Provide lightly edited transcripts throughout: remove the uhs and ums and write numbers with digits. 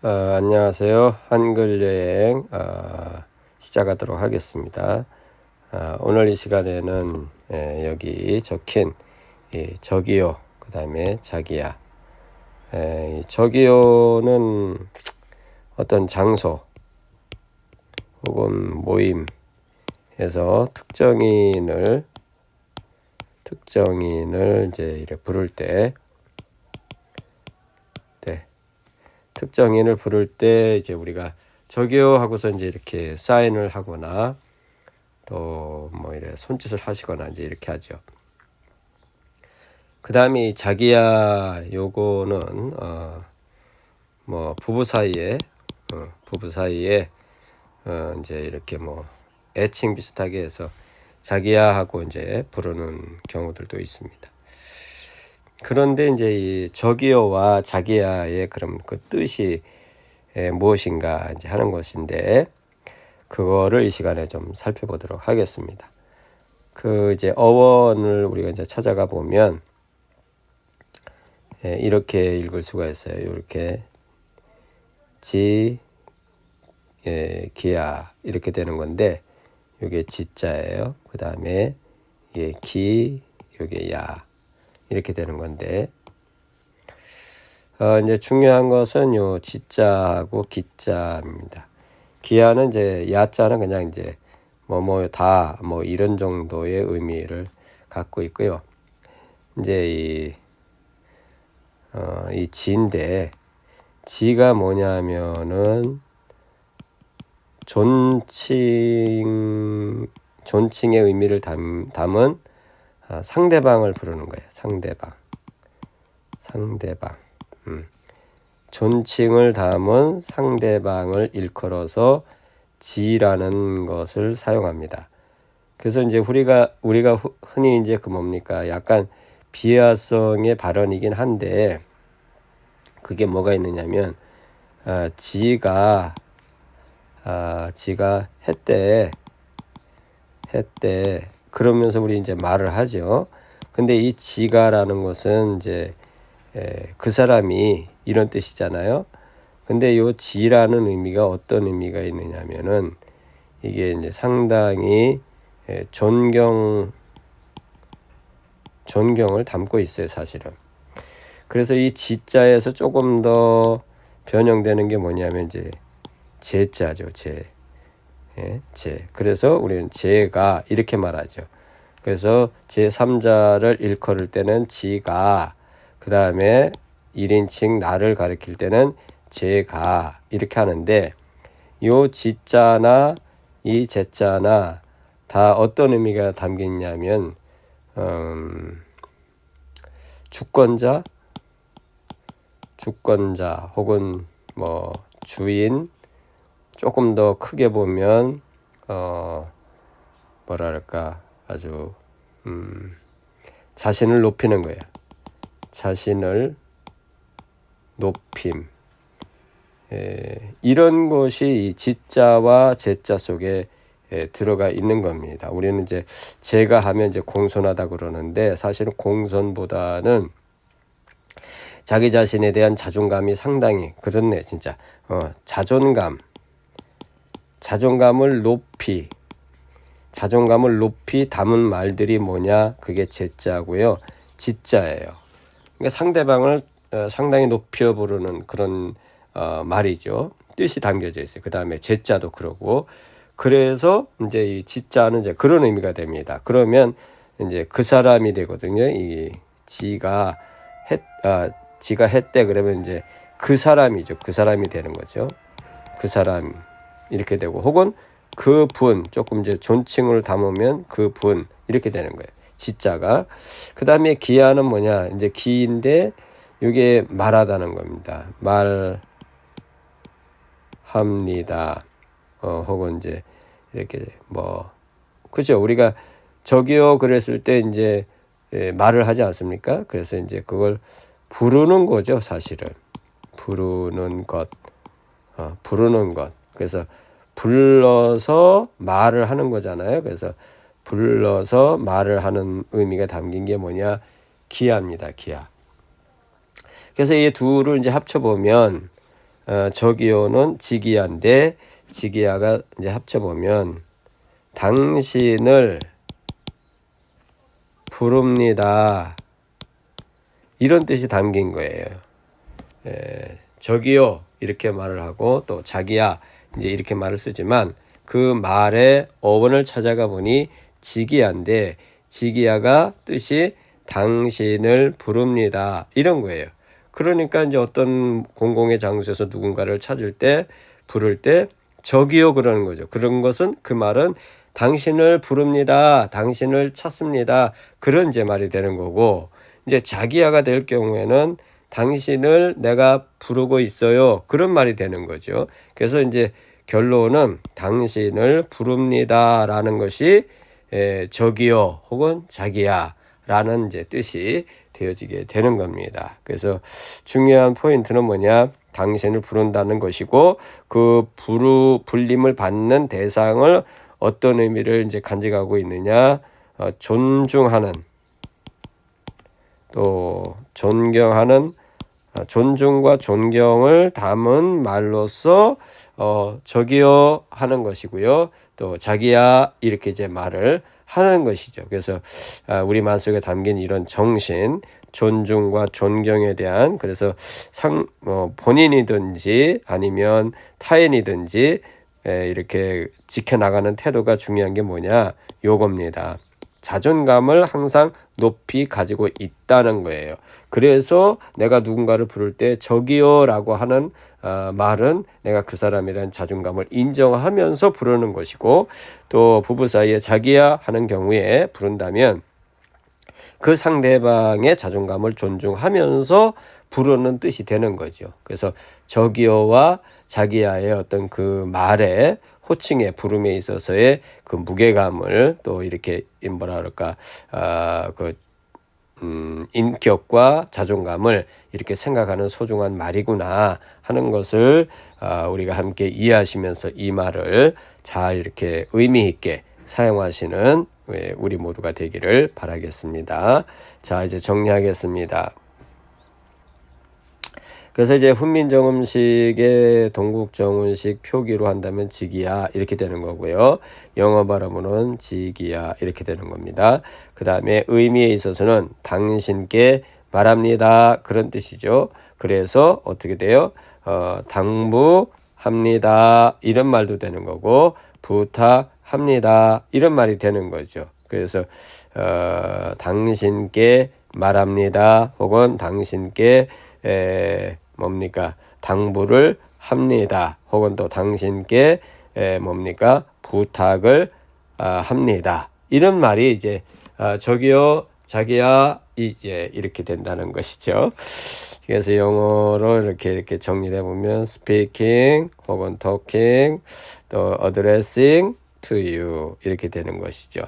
안녕하세요. 한글 여행 시작하도록 하겠습니다. 오늘 이 시간에는 여기 적힌 저기요, 그 다음에 자기야. 이 저기요는 어떤 장소 혹은 모임에서 특정인을 이제 이렇게 부를 때, 특정인을 부를 때 이제 우리가 저기요 하고서 이제 이렇게 사인을 하거나 또 뭐 이래 손짓을 하시거나 이제 이렇게 하죠. 그 다음에 자기야, 요거는 뭐 부부 사이에 이제 이렇게 뭐 애칭 비슷하게 해서 자기야 하고 이제 부르는 경우들도 있습니다. 그런데 이제 이 저기요와 자기야의 그럼 그 뜻이 무엇인가 이제 하는 것인데, 그거를 이 시간에 좀 살펴보도록 하겠습니다. 그 이제 어원을 우리가 이제 찾아가 보면 이렇게 읽을 수가 있어요. 이렇게 기야 이렇게 되는 건데, 이게 지자예요. 그 다음에 이게 이게 야 이렇게 되는 건데, 이제 중요한 것은 요 지자하고 기자입니다. 기야는 이제 야자는 그냥 이제 다 이런 정도의 의미를 갖고 있고요. 이제 이 지인데, 지가 뭐냐면은 존칭의 의미를 담은 상대방을 부르는 거예요. 상대방. 존칭을 담은 상대방을 일컬어서 지라는 것을 사용합니다. 그래서 이제 우리가 흔히 이제 약간 비하성의 발언이긴 한데, 그게 뭐가 있느냐면 지가 했대 그러면서 우리 이제 말을 하죠. 근데 이 지가라는 것은 이제 그 사람이 이런 뜻이잖아요. 근데 요 지라는 의미가 어떤 의미가 있느냐면은 이게 이제 상당히 존경을 담고 있어요, 사실은. 그래서 이 지자에서 조금 더 변형되는 게 뭐냐면 이제 제자죠, 제. 그래서 우리는 제가 이렇게 말하죠. 그래서 제3자를 일컬을 때는 지가, 그 다음에 1인칭 나를 가리킬 때는 제가 이렇게 하는데, 요 지자나 이 제자나 다 어떤 의미가 담겼냐면 주권자 혹은 뭐 주인, 조금 더 크게 보면 아주 자신을 높이는 거야. 자신을 높임. 이런 것이 이 지자와 제자 속에 들어가 있는 겁니다. 우리는 이제 제가 하면 이제 공손하다 그러는데, 사실은 공손보다는 자기 자신에 대한 자존감이 상당히 그렇네, 진짜. 자존감을 높이 담은 말들이 뭐냐? 그게 제자고요. 지자예요. 그러니까 상대방을 상당히 높여 부르는 그런 말이죠. 뜻이 담겨져 있어요. 그 다음에 제자도 그러고. 그래서 이제 이 지자는 이제 그런 의미가 됩니다. 그러면 이제 그 사람이 되거든요. 이 지가 했대 그러면 이제 그 사람이죠. 그 사람이 되는 거죠. 그 사람 이렇게 되고, 혹은 그 분, 조금 이제 존칭을 담으면 그 분 이렇게 되는 거예요. 지자가. 그 다음에 기야는 뭐냐? 이제 기인데 이게 말하다는 겁니다. 말합니다. 혹은 이제 이렇게 그죠? 우리가 저기요 그랬을 때 이제 말을 하지 않습니까? 그래서 이제 그걸 부르는 거죠, 사실은. 부르는 것. 그래서 불러서 말을 하는 거잖아요. 그래서 불러서 말을 하는 의미가 담긴 게 뭐냐? 기야입니다, 기야. 그래서 이 둘을 이제 합쳐보면 저기요는 지기야인데 지기야가 이제 합쳐보면 당신을 부릅니다. 이런 뜻이 담긴 거예요. 저기요 이렇게 말을 하고 또 자기야 이제 이렇게 말을 쓰지만 그 말의 어원을 찾아가 보니 지기야인데 지기야가 뜻이 당신을 부릅니다. 이런 거예요. 그러니까 이제 어떤 공공의 장소에서 누군가를 찾을 때 부를 때 저기요 그러는 거죠. 그런 것은 그 말은 당신을 부릅니다. 당신을 찾습니다. 그런 이제 말이 되는 거고 이제 자기야가 될 경우에는 당신을 내가 부르고 있어요. 그런 말이 되는 거죠. 그래서 이제 결론은 당신을 부릅니다. 라는 것이 저기요 혹은 자기야 라는 이제 뜻이 되어지게 되는 겁니다. 그래서 중요한 포인트는 뭐냐? 당신을 부른다는 것이고 그 불림을 받는 대상을 어떤 의미를 이제 간직하고 있느냐? 존중하는 또 존경하는 존중과 존경을 담은 말로써 저기요 하는 것이고요. 또 자기야 이렇게 이제 말을 하는 것이죠. 그래서 우리 마음속에 담긴 이런 정신, 존중과 존경에 대한 그래서 본인이든지 아니면 타인이든지 이렇게 지켜나가는 태도가 중요한 게 뭐냐? 요겁니다. 자존감을 항상 높이 가지고 있다는 거예요. 그래서 내가 누군가를 부를 때 저기요 라고 하는 말은 내가 그 사람에 대한 자존감을 인정하면서 부르는 것이고 또 부부 사이에 자기야 하는 경우에 부른다면 그 상대방의 자존감을 존중하면서 부르는 뜻이 되는 거죠. 그래서 저기요와 자기야의 어떤 그 말에 호칭의 부름에 있어서의 그 무게감을 또 이렇게 뭐라 그럴까 인격과 자존감을 이렇게 생각하는 소중한 말이구나 하는 것을 우리가 함께 이해하시면서 이 말을 잘 이렇게 의미 있게 사용하시는 우리 모두가 되기를 바라겠습니다. 자, 이제 정리하겠습니다. 그래서 이제 훈민정음식의 동국정운식 표기로 한다면 지기야 이렇게 되는 거고요. 영어 발음으로는 지기야 이렇게 되는 겁니다. 그 다음에 의미에 있어서는 당신께 말합니다 그런 뜻이죠. 그래서 어떻게 돼요? 당부합니다 이런 말도 되는 거고 부탁합니다 이런 말이 되는 거죠. 그래서 당신께 말합니다 혹은 당신께 뭡니까 당부를 합니다 혹은 또 당신께 뭡니까 부탁을 합니다 이런 말이 이제 저기요 자기야 이제 이렇게 된다는 것이죠. 그래서 영어로 이렇게 정리를 해보면 speaking 혹은 talking 또 addressing to you 이렇게 되는 것이죠.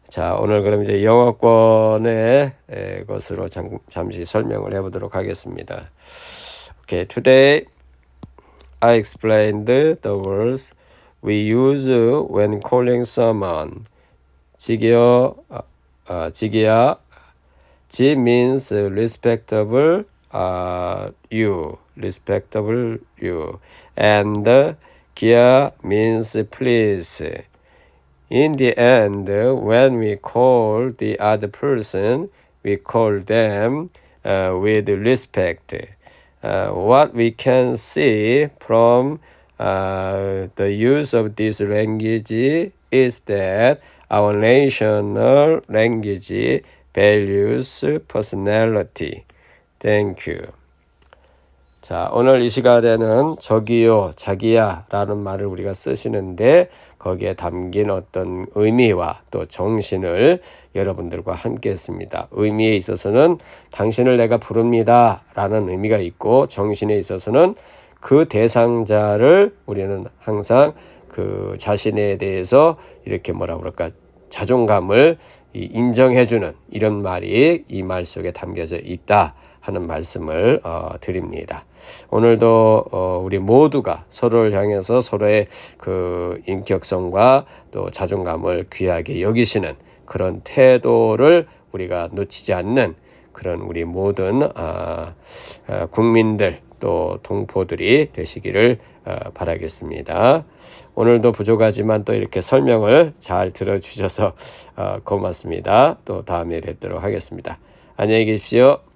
자, 오늘 그럼 이제 영어권의 것으로 잠시 설명을 해보도록 하겠습니다. Okay, today I explained the words we use when calling someone. 지기요, 지기야. 지 means respectable you, respectable you, and 기야 means please. In the end, when we call the other person, we call them with respect. What we can see from the use of this language is that our national language values personality. Thank you. 자, 오늘 이 시간에는 저기요, 자기야 라는 말을 우리가 쓰시는데 거기에 담긴 어떤 의미와 또 정신을 여러분들과 함께 했습니다. 의미에 있어서는 당신을 내가 부릅니다 라는 의미가 있고 정신에 있어서는 그 대상자를 우리는 항상 그 자신에 대해서 이렇게 뭐라 그럴까 자존감을 인정해주는 이런 말이 이 말 속에 담겨져 있다 하는 말씀을 드립니다. 오늘도 우리 모두가 서로를 향해서 서로의 그 인격성과 또 자존감을 귀하게 여기시는 그런 태도를 우리가 놓치지 않는 그런 우리 모든 국민들 또 동포들이 되시기를 바라겠습니다. 오늘도 부족하지만 또 이렇게 설명을 잘 들어주셔서 고맙습니다. 또 다음에 뵙도록 하겠습니다. 안녕히 계십시오.